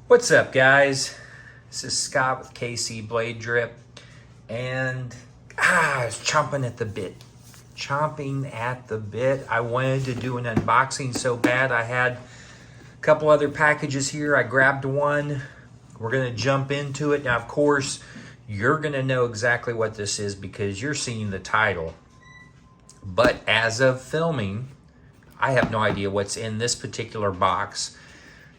What's up, guys? This is Scott with KC Blade Drip, and I was chomping at the bit. I wanted to do an unboxing so bad. I had a couple other packages here. I grabbed one. We're gonna jump into it. Now, of course, you're gonna know exactly what this is because you're seeing the title. But as of filming, I have no idea what's in this particular box.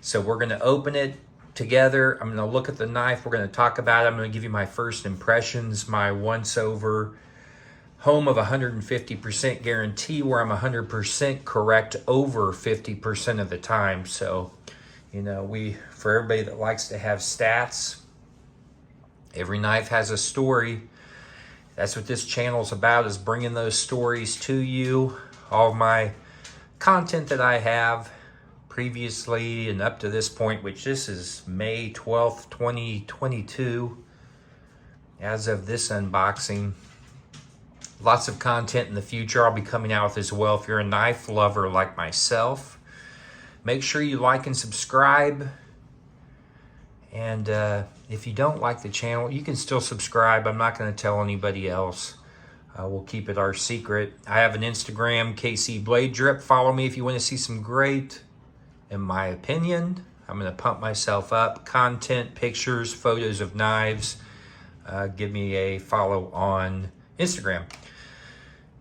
So we're gonna open it together. I'm gonna look at the knife. We're gonna talk about it. I'm gonna give you my first impressions, my once over home of 150% guarantee, where I'm 100% correct over 50% of the time. So, for everybody that likes to have stats, every knife has a story. That's what this channel's about, is bringing those stories to you. All my content that I have previously and up to this point, which this is May 12th, 2022, as of this unboxing. Lots of content in the future I'll be coming out with as well. If you're a knife lover like myself, make sure you like and subscribe. And if you don't like the channel, you can still subscribe. I'm not going to tell anybody else. We'll keep it our secret. I have an Instagram, KC Blade Drip. Follow me if you want to see some great, in my opinion, I'm going to pump myself up, content, pictures, photos of knives. Give me a follow on Instagram.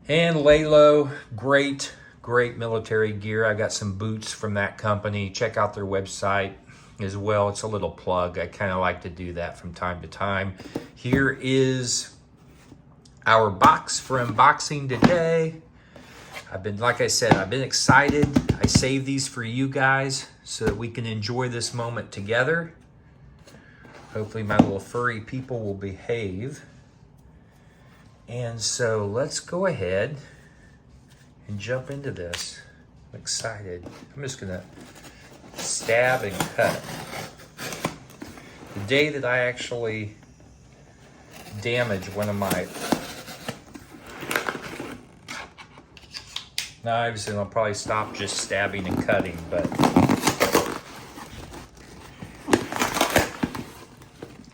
And Lalo, great military gear. I got some boots from that company. Check out their website as well. It's a little plug. I kind of like to do that from time to time. Here is our box for unboxing today. Like I said, I've been excited. I saved these for you guys so that we can enjoy this moment together. Hopefully my little furry people will behave. And so let's go ahead and jump into this. I'm excited. I'm just gonna stab and cut. The day that I actually damage one of my knives, and I'll probably stop just stabbing and cutting, but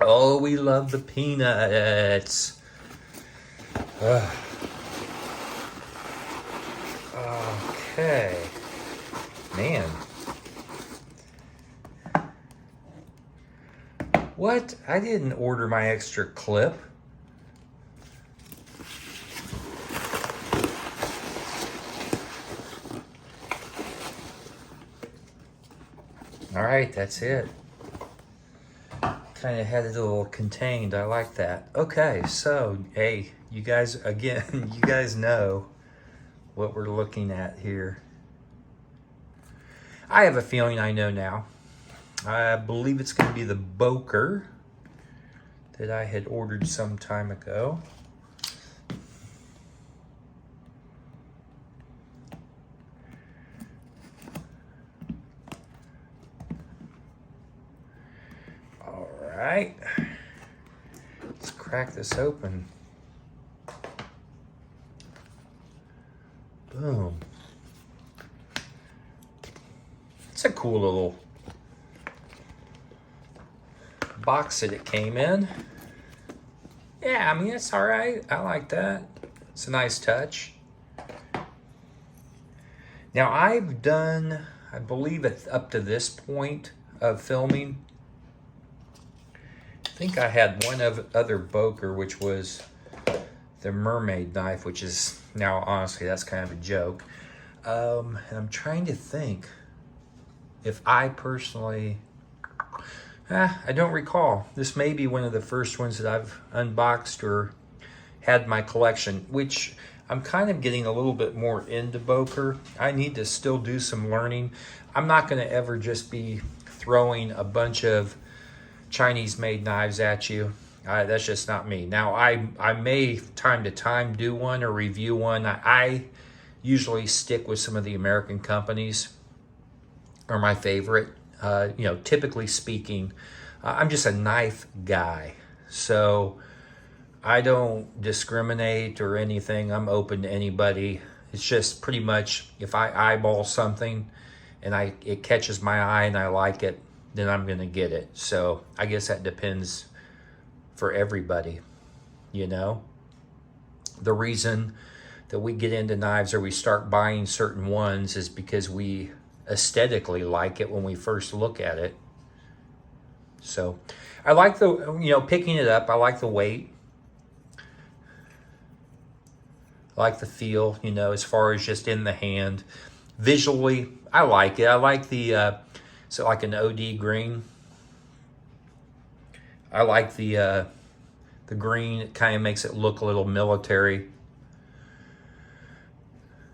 oh, we love the peanuts. Okay, man. What? I didn't order my extra clip. All right, that's it. Kind of had it a little contained. I like that. Okay, so, hey, you guys, again, you guys know what we're looking at here. I have a feeling I know now. I believe it's going to be the Boker that I had ordered some time ago. All right, let's crack this open. Boom. It's a cool little box that it came in. Yeah, I mean, it's all right. I like that. It's a nice touch. Now, I've done, I believe, up to this point of filming, I think I had one other Boker, which was the mermaid knife, which is now, honestly, that's kind of a joke. And I'm trying to think if I personally, I don't recall. This may be one of the first ones that I've unboxed or had my collection, which I'm kind of getting a little bit more into Boker. I need to still do some learning. I'm not going to ever just be throwing a bunch of Chinese-made knives at you. That's just not me. Now, I may time to time do one or review one. I usually stick with some of the American companies, are my favorite. Typically speaking, I'm just a knife guy. So I don't discriminate or anything. I'm open to anybody. It's just pretty much if I eyeball something and it catches my eye and I like it, then I'm gonna get it. So I guess that depends for everybody, you know? The reason that we get into knives or we start buying certain ones is because we aesthetically like it when we first look at it. So I like the, you know, picking it up, I like the weight. I like the feel, you know, as far as just in the hand. Visually, I like it. I like the, so like an OD green. I like the green. It kind of makes it look a little military.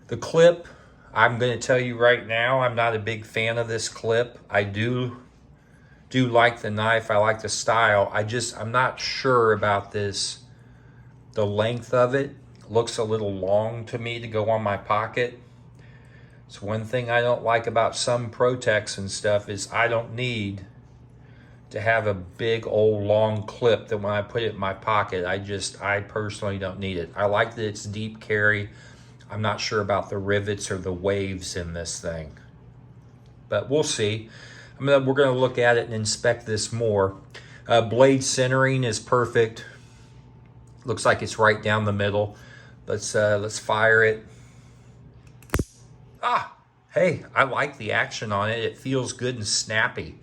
The clip, I'm going to tell you right now, I'm not a big fan of this clip. I do like the knife. I like the style. I'm not sure about this. The length of it looks a little long to me to go on my pocket. It's one thing I don't like about some Protex and stuff is I don't need to have a big old long clip that when I put it in my pocket, I personally don't need it. I like that it's deep carry. I'm not sure about the rivets or the waves in this thing, but we'll see. We're gonna look at it and inspect this more. Blade centering is perfect. Looks like it's right down the middle. Let's fire it. Hey, I like the action on it. It feels good and snappy.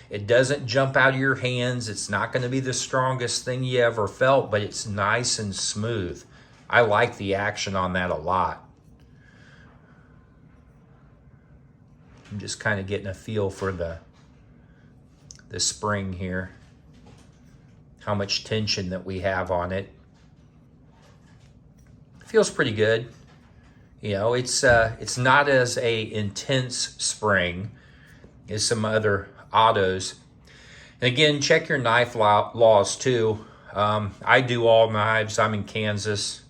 It doesn't jump out of your hands. It's not going to be the strongest thing you ever felt, but it's nice and smooth. I like the action on that a lot. I'm just kind of getting a feel for the spring here. How much tension that we have on it. Feels pretty good. You know, it's not as a intense spring as some other autos. And again, check your knife laws too. I do all knives. I'm in Kansas,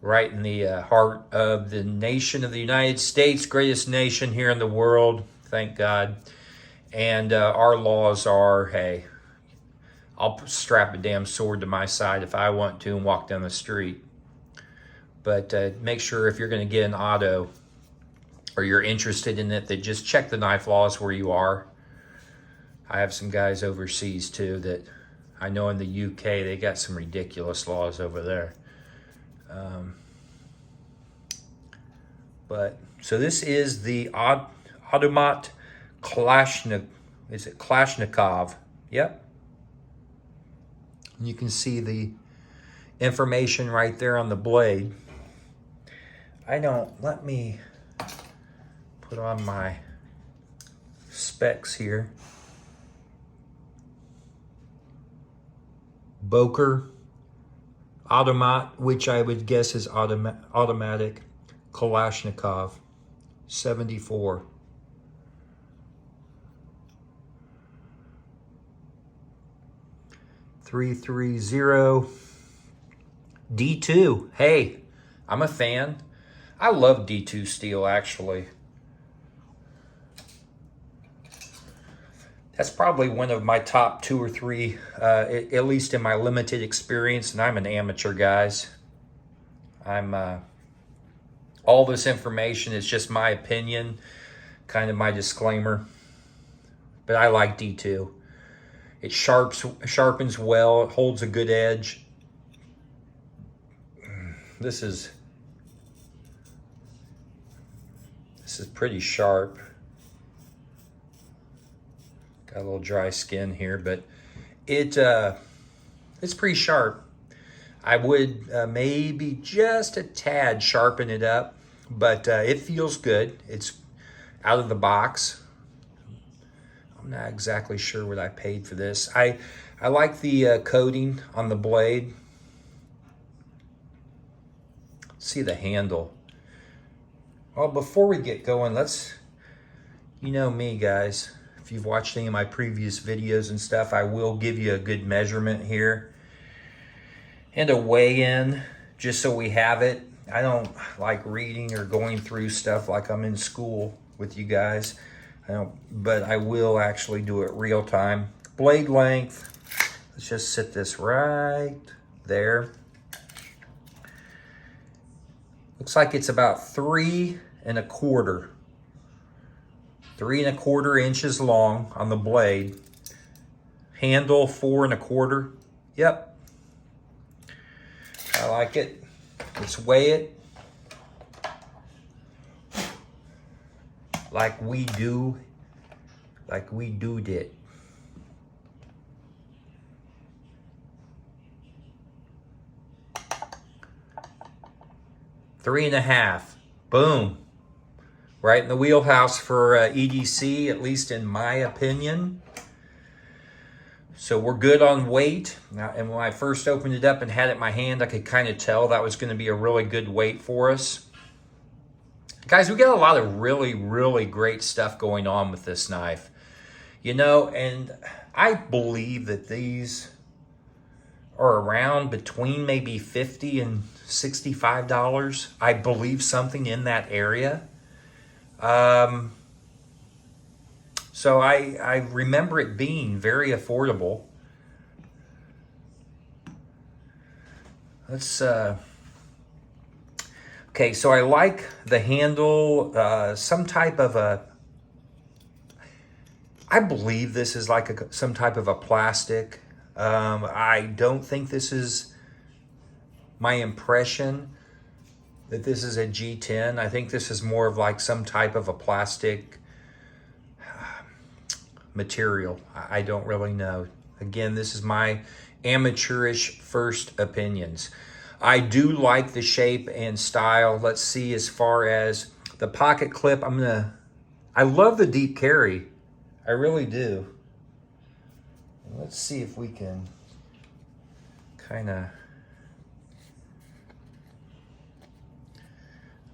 right in the heart of the nation of the United States, greatest nation here in the world, thank God. And our laws are, hey, I'll strap a damn sword to my side if I want to and walk down the street. But make sure if you're going to get an auto or you're interested in it, that just check the knife laws where you are. I have some guys overseas too that I know in the UK, they got some ridiculous laws over there. So this is the automat Kalashnikov. Is it Kalashnikov? Yep. You can see the information right there on the blade. Let me put on my specs here. Boker automat, which I would guess is automatic Kalashnikov 74. .330 D2. Hey, I'm a fan. I love D2 steel, actually. That's probably one of my top 2 or 3, at least in my limited experience, and I'm an amateur, guys. All this information is just my opinion, kind of my disclaimer. But I like D2. It sharpens well, it holds a good edge. This is pretty sharp. Got a little dry skin here, but it's pretty sharp. I would maybe just a tad sharpen it up, but it feels good. It's out of the box. I'm not exactly sure what I paid for this. I like the coating on the blade. See the handle. Well, before we get going, you know me, guys. If you've watched any of my previous videos and stuff, I will give you a good measurement here and a weigh-in, just so we have it. I don't like reading or going through stuff like I'm in school with you guys. But I will actually do it real time. Blade length, let's just sit this right there. Looks like it's about 3 1/4. 3¼ inches long on the blade. Handle 4¼ Yep. I like it. Let's weigh it. Like we do it. Three and a half. Boom. Right in the wheelhouse for EDC, at least in my opinion. So we're good on weight. Now, and when I first opened it up and had it in my hand, I could kind of tell that was going to be a really good weight for us. Guys, we got a lot of really, really great stuff going on with this knife. You know, and I believe that these are around between maybe $50 and $65. I believe something in that area. So I remember it being very affordable. Let's okay, so I like the handle, some type of I believe this is like some type of a plastic. I don't think this is my impression that this is a G10. I think this is more of like some type of a plastic material. I don't really know. Again, this is my amateurish first opinions. I do like the shape and style. Let's see, as far as the pocket clip, I love the deep carry. I really do. Let's see if we can kind of,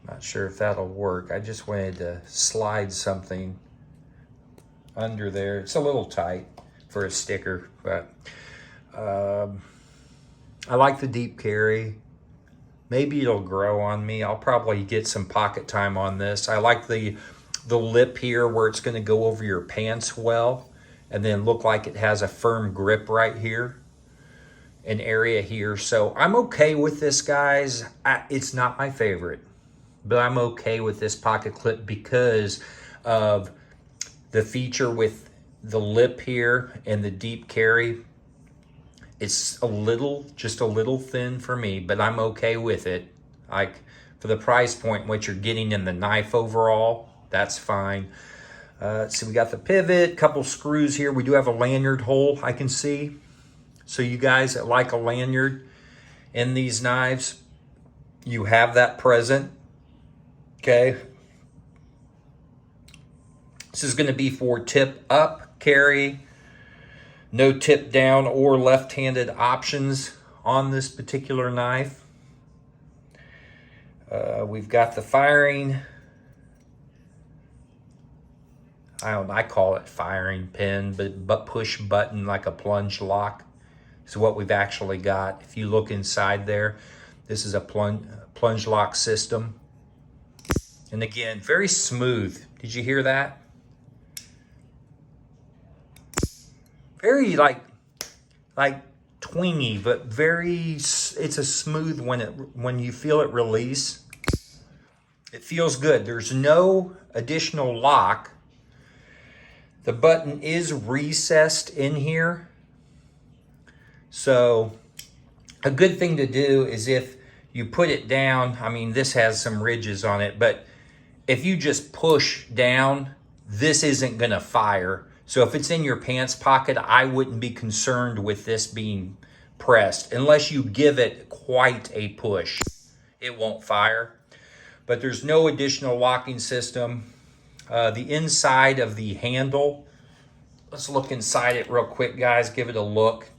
not sure if that'll work. I just wanted to slide something under there. It's a little tight for a sticker, but I like the deep carry. Maybe it'll grow on me. I'll probably get some pocket time on this. I like the lip here where it's going to go over your pants well and then look like it has a firm grip right here, an area here. So I'm okay with this, guys. It's not my favorite, but I'm okay with this pocket clip because of the feature with the lip here and the deep carry. It's just a little thin for me, but I'm okay with it. Like, for the price point, what you're getting in the knife overall, that's fine. So we got the pivot, couple screws here. We do have a lanyard hole, I can see. So you guys that like a lanyard in these knives, you have that present, okay? This is gonna be for tip up carry, no tip down or left-handed options on this particular knife. We've got the firing, I call it firing pin, but push button, like a plunge lock is what we've actually got. If you look inside there, this is a plunge lock system. And again, very smooth. Did you hear that? Very like twingy, but very, it's a smooth when you feel it release. It feels good. There's no additional lock. The button is recessed in here. So a good thing to do is if you put it down, I mean, this has some ridges on it, but if you just push down, this isn't gonna fire. So if it's in your pants pocket, I wouldn't be concerned with this being pressed unless you give it quite a push. It won't fire, but there's no additional locking system. The inside of the handle, let's look inside it real quick, guys. Give it a look.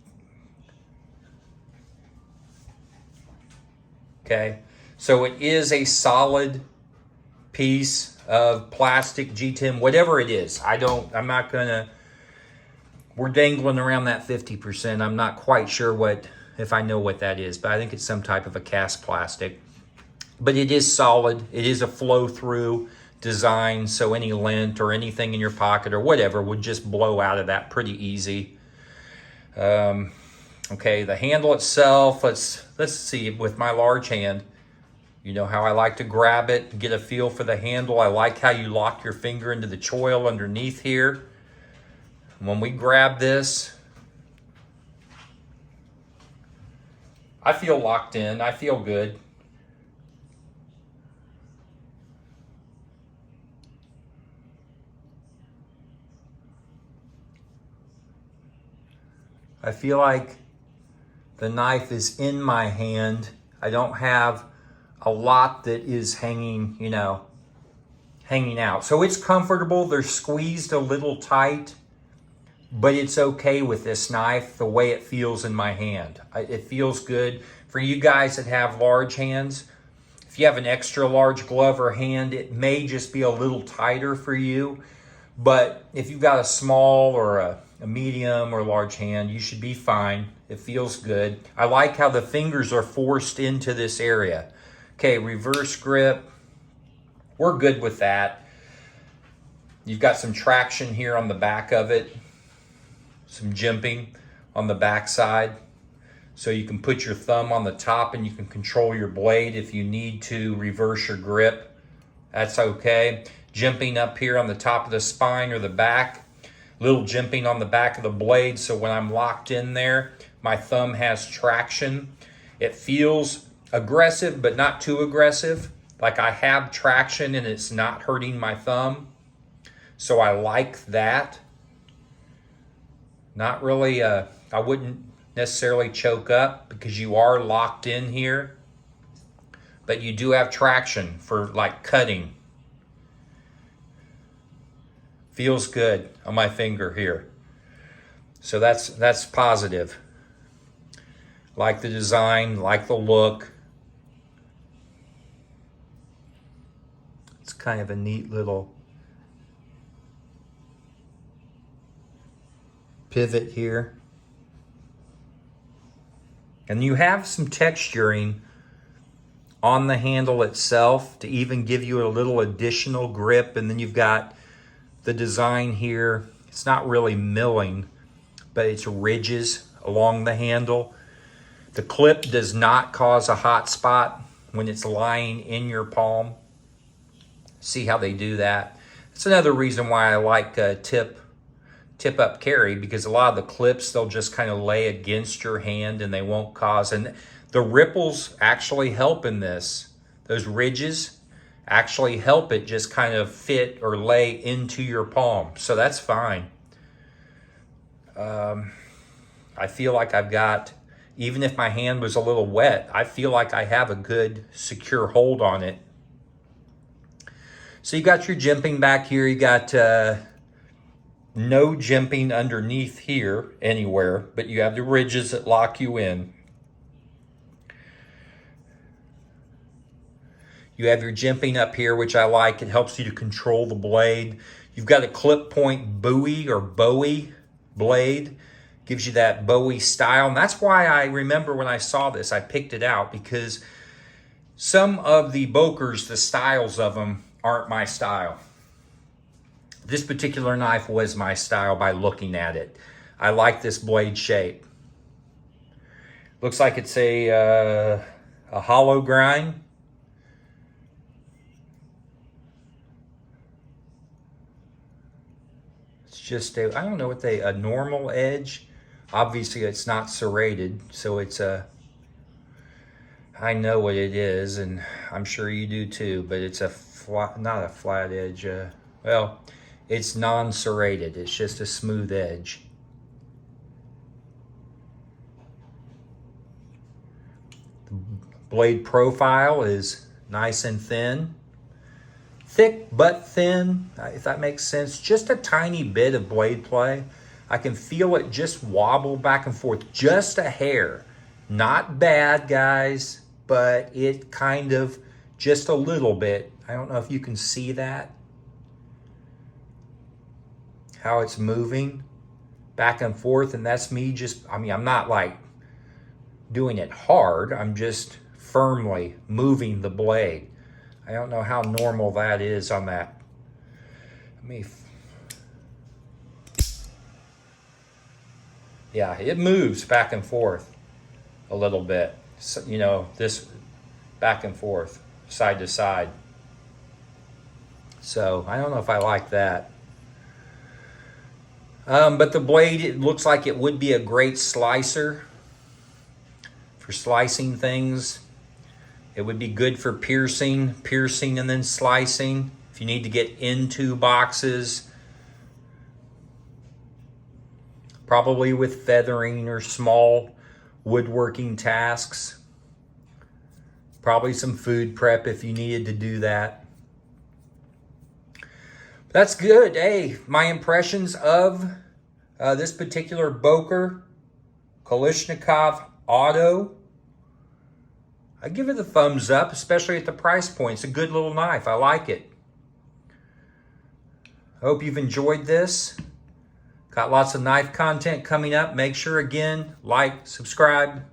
Okay, so it is a solid piece of plastic G10, whatever it is. I'm not gonna, we're dangling around that 50%. I'm not quite sure if I know what that is, but I think it's some type of a cast plastic. But it is solid. It is a flow-through design, so any lint or anything in your pocket or whatever would just blow out of that pretty easy. Okay, the handle itself, let's see with my large hand. You know how I like to grab it, get a feel for the handle. I like how you lock your finger into the choil underneath here. When we grab this, I feel locked in. I feel good. I feel like the knife is in my hand. I don't have a lot that is hanging, you know, hanging out. So it's comfortable. They're squeezed a little tight, but it's okay with this knife the way it feels in my hand. It feels good. For you guys that have large hands, if you have an extra large glove or hand, it may just be a little tighter for you. But if you've got a small or a medium or large hand, you should be fine. It feels good. I like how the fingers are forced into this area. Okay, reverse grip. We're good with that. You've got some traction here on the back of it. Some jimping on the back side. So you can put your thumb on the top and you can control your blade if you need to reverse your grip. That's okay. Jimping up here on the top of the spine or the back. Little jimping on the back of the blade, so when I'm locked in there, my thumb has traction. It feels aggressive, but not too aggressive. Like I have traction and it's not hurting my thumb. So I like that. Not really, I wouldn't necessarily choke up because you are locked in here. But you do have traction for like cutting. Feels good on my finger here. So that's positive. Like the design, like the look. It's kind of a neat little pivot here. And you have some texturing on the handle itself to even give you a little additional grip. And then you've got the design here. It's not really milling, but it's ridges along the handle. The clip does not cause a hot spot when it's lying in your palm. See how they do that? It's another reason why I like tip up carry, because a lot of the clips, they'll just kind of lay against your hand and they won't cause, and the ripples actually help in this. Those ridges actually help it just kind of fit or lay into your palm. So that's fine. I feel like I've got, even if my hand was a little wet, I feel like I have a good secure hold on it. So you got your jimping back here. You got no jimping underneath here anywhere, but you have the ridges that lock you in. You have your jimping up here, which I like. It helps you to control the blade. You've got a clip point Bowie or Bowie blade. Gives you that Bowie style. And that's why I remember when I saw this, I picked it out, because some of the Bokers, the styles of them, aren't my style. This particular knife was my style by looking at it. I like this blade shape. Looks like it's a hollow grind. It's just a, I don't know what a normal edge. Obviously it's not serrated, so it's a, I know what it is, and I'm sure you do too, but it's a flat, not a flat edge. Well, it's non-serrated. It's just a smooth edge. The blade profile is nice and thin. Thick but thin, if that makes sense. Just a tiny bit of blade play. I can feel it just wobble back and forth, just a hair. Not bad, guys, but it kind of, just a little bit. I don't know if you can see that. How it's moving back and forth, and that's me just, I mean, I'm not like doing it hard. I'm just firmly moving the blade. I don't know how normal that is on that. Let me, yeah, it moves back and forth a little bit. So, you know, this back and forth. side to side. So I don't know if I like that. But the blade, it looks like it would be a great slicer for slicing things. It would be good for piercing and then slicing. If you need to get into boxes, probably with feathering or small woodworking tasks. Probably some food prep if you needed to do that. That's good. Hey, my impressions of this particular Boker Kalashnikov Auto. I give it a thumbs up, especially at the price point. It's a good little knife. I like it. I hope you've enjoyed this. Got lots of knife content coming up. Make sure, again, like, subscribe.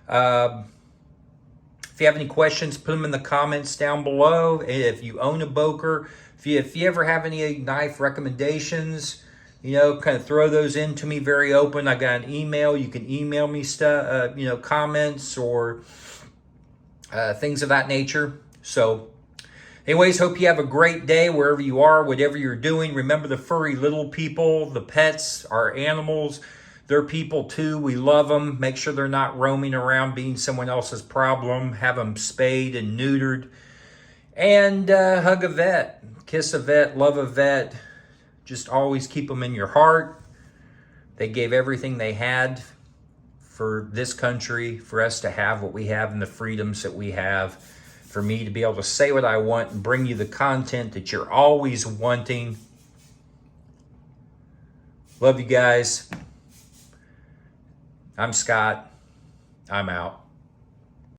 If you have any questions, put them in the comments down below. If you own a Boker, if you ever have any knife recommendations, you know, kind of throw those into me, very open. I got an email. You can email me stuff, you know, comments or things of that nature. So anyways, hope you have a great day wherever you are, whatever you're doing. Remember the furry little people, the pets, our animals. They're people too. We love them. Make sure they're not roaming around being someone else's problem. Have them spayed and neutered. And hug a vet. Kiss a vet. Love a vet. Just always keep them in your heart. They gave everything they had for this country, for us to have what we have and the freedoms that we have, for me to be able to say what I want and bring you the content that you're always wanting. Love you guys. I'm Scott. I'm out.